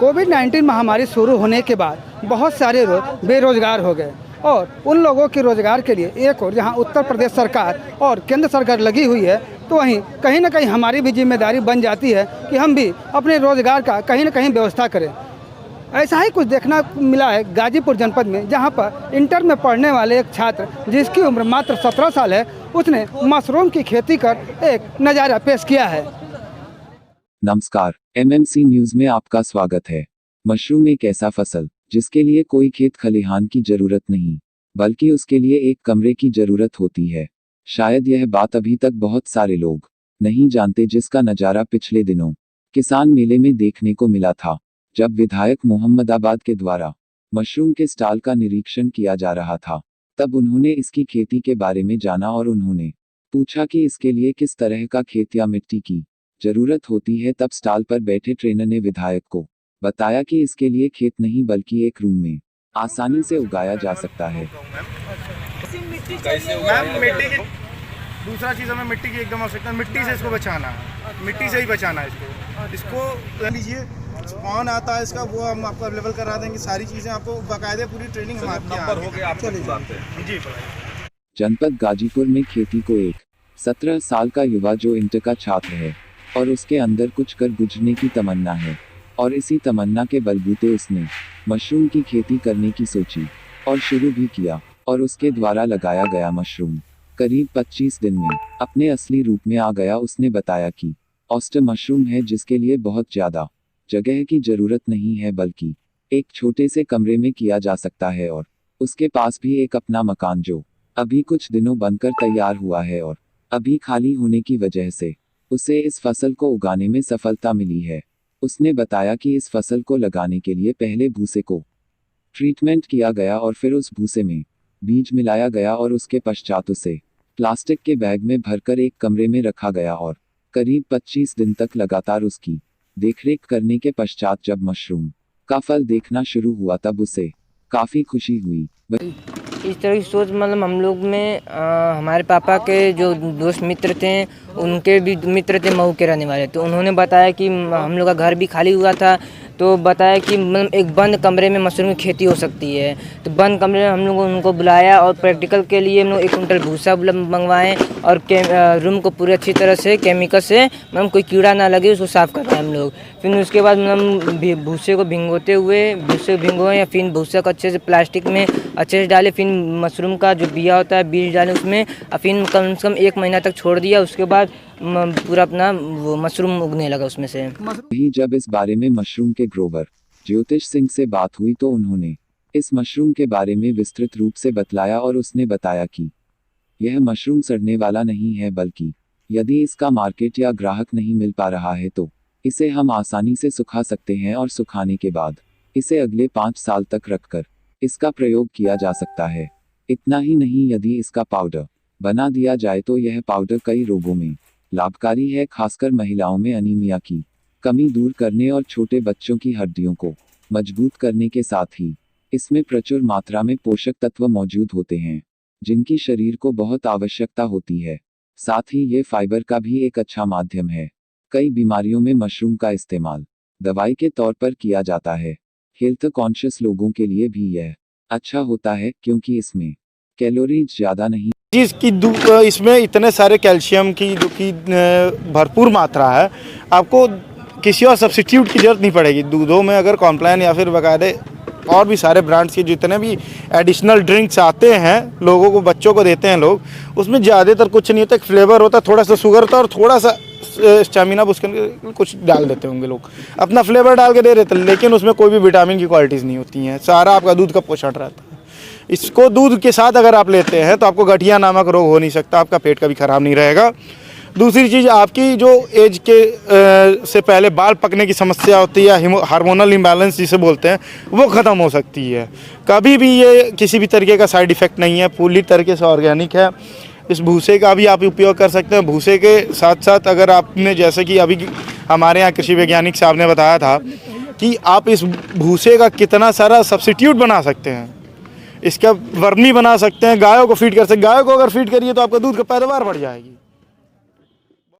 कोविड-19 महामारी शुरू होने के बाद बहुत सारे लोग बेरोजगार हो गए और उन लोगों के रोजगार के लिए एक और जहां उत्तर प्रदेश सरकार और केंद्र सरकार लगी हुई है, तो वहीं कहीं ना कहीं हमारी भी जिम्मेदारी बन जाती है कि हम भी अपने रोजगार का कहीं ना कहीं व्यवस्था करें। ऐसा ही कुछ देखना मिला है गाजीपुर जनपद में, जहां पर इंटर में पढ़ने वाले एक छात्र जिसकी उम्र मात्र 17 साल है, उसने मशरूम की खेती कर एक नज़ारा पेश किया है। नमस्कार, एमएमसी न्यूज में आपका स्वागत है। मशरूम एक ऐसा फसल जिसके लिए कोई खेत खलिहान की जरूरत नहीं, बल्कि उसके लिए एक कमरे की जरूरत होती है। शायद यह बात अभी तक बहुत सारे लोग नहीं जानते, जिसका नज़ारा पिछले दिनों किसान मेले में देखने को मिला था, जब विधायक मोहम्मदाबाद के द्वारा मशरूम के स्टॉल का निरीक्षण किया जा रहा था। तब उन्होंने इसकी खेती के बारे में जाना और उन्होंने पूछा कि इसके लिए किस तरह का खेत या मिट्टी की जरूरत होती है। तब स्टॉल पर बैठे ट्रेनर ने विधायक को बताया कि इसके लिए खेत नहीं बल्कि एक रूम में आसानी से उगाया जा सकता है। मैम मिट्टी की दूसरा चीज़ हमें मिट्टी की एकदम आवश्यकता है। मिट्टी से इसको बचाना है, मिट्टी से ही बचाना है इसको लीजिए। स्पॉन आता है इसका, वो हम आपको अवेलेबल करा देंगे। सारी चीज़ें आपको बाकायदे पूरी ट्रेनिंग हम आपके जी। जनपद गाजीपुर में खेती को एक 17 साल का युवा जो इंटर का छात्र है और उसके अंदर कुछ कर गुजरने की तमन्ना है, और इसी तमन्ना के बलबूते उसने मशरूम की खेती करने की सोची और शुरू भी किया। और उसके द्वारा लगाया गया मशरूम करीब 25 दिन में अपने असली रूप में आ गया। उसने बताया कि ऑस्टर मशरूम है जिसके लिए बहुत ज़्यादा जगह की ज़रूरत नहीं है, बल्कि एक छोटे से कमरे में किया जा सकता है। और उसके पास भी एक अपना मकान जो अभी कुछ दिनों बनकर तैयार हुआ है, और अभी खाली होने की वजह से उसे इस फसल को उगाने में सफलता मिली है। उसने बताया कि इस फसल को लगाने के लिए पहले भूसे को ट्रीटमेंट किया गया और फिर उस भूसे में बीज मिलाया गया और उसके पश्चात उसे प्लास्टिक के बैग में भरकर एक कमरे में रखा गया और करीब 25 दिन तक लगातार उसकी देखरेख करने के पश्चात जब मशरूम का फल देखना शुरू हुआ तब उसे काफ़ी खुशी हुई। इस तरह की सोच मतलब हम लोग में हमारे पापा के जो दोस्त मित्र थे, उनके भी मित्र थे मऊ के रहने वाले, तो उन्होंने बताया कि हम लोग का घर भी खाली हुआ था, तो बताया कि मतलब एक बंद कमरे में मशरूम की खेती हो सकती है। तो बंद कमरे में हम लोग उनको बुलाया और प्रैक्टिकल के लिए हम लोग 1 कुंटल भूसा मंगवाएं और रूम को पूरी अच्छी तरह से केमिकल से मतलब कोई कीड़ा ना लगे उसको साफ़ करवाएं हम लोग। फिर उसके बाद हम भूसे को भिंगोए या फिर भूसे को अच्छे से प्लास्टिक में अच्छे से डाले, फिर मशरूम का जो बिया होता है बीज डाले उसमें, और फिर कम से कम 1 महीना तक छोड़ दिया। उसके बाद पूरा अपना वो मशरूम उगने लगा उसमें से। जब इस बारे में मशरूम के ग्रोवर ज्योतिष सिंह से बात हुई तो उन्होंने इस मशरूम के बारे में विस्तृत रूप से बतलाया और उसने बताया कि यह मशरूम सड़ने वाला नहीं है, बल्कि यदि इसका मार्केट या ग्राहक नहीं मिल पा रहा है तो इसे हम आसानी से सुखा सकते हैं और सुखाने के बाद इसे अगले 5 साल तक रखकर इसका प्रयोग किया जा सकता है। इतना ही नहीं, यदि इसका पाउडर बना दिया जाए तो यह पाउडर कई रोगों में लाभकारी है, खासकर महिलाओं में अनीमिया की कमी दूर करने और छोटे बच्चों की हड्डियों को मजबूत करने के साथ ही इसमें प्रचुर मात्रा में पोषक तत्व मौजूद होते हैं जिनकी शरीर को बहुत आवश्यकता होती है। साथ ही ये फाइबर का भी एक अच्छा माध्यम है। कई बीमारियों में मशरूम का इस्तेमाल दवाई के तौर पर किया जाता है। हेल्थ कॉन्शियस लोगों के लिए भी यह अच्छा होता है क्योंकि इसमें कैलोरीज ज़्यादा नहीं। इसमें इतने सारे कैल्शियम की जो कि भरपूर मात्रा है, आपको किसी और सब्स्टिट्यूट की ज़रूरत नहीं पड़ेगी। दूधों में अगर कॉम्प्लान या फिर बाकायदे और भी सारे ब्रांड्स के जितने भी एडिशनल ड्रिंक्स आते हैं लोगों को, बच्चों को देते हैं लोग, उसमें ज़्यादातर कुछ नहीं होता। एक फ्लेवर होता है, थोड़ा सा शुगर होता है और थोड़ा सा स्टेमिना बूस्ट करके कुछ डाल देते होंगे लोग, अपना फ्लेवर डाल के दे देते हैं, लेकिन उसमें कोई भी विटामिन की क्वालिटीज़ नहीं होती हैं। सारा आपका दूध का पोषण रहता है। इसको दूध के साथ अगर आप लेते हैं तो आपको गठिया नामक रोग हो नहीं सकता, आपका पेट कभी ख़राब नहीं रहेगा। दूसरी चीज़, आपकी जो एज के से पहले बाल पकने की समस्या होती है, हार्मोनल इम्बैलेंस जिसे बोलते हैं, वो ख़त्म हो सकती है। कभी भी ये किसी भी तरीके का साइड इफ़ेक्ट नहीं है, पूरी तरीके से ऑर्गेनिक है। इस भूसे का भी आप उपयोग कर सकते हैं। भूसे के साथ साथ अगर आपने, जैसे कि अभी हमारे यहाँ कृषि वैज्ञानिक साहब ने बताया था कि आप इस भूसे का कितना सारा सब्स्टिट्यूट बना सकते हैं, इसका वर्मी बना सकते हैं, गायों को फीड कर सकते हैं। गायों को अगर फीड करिए तो आपका दूध का पैदावार बढ़ जाएगी।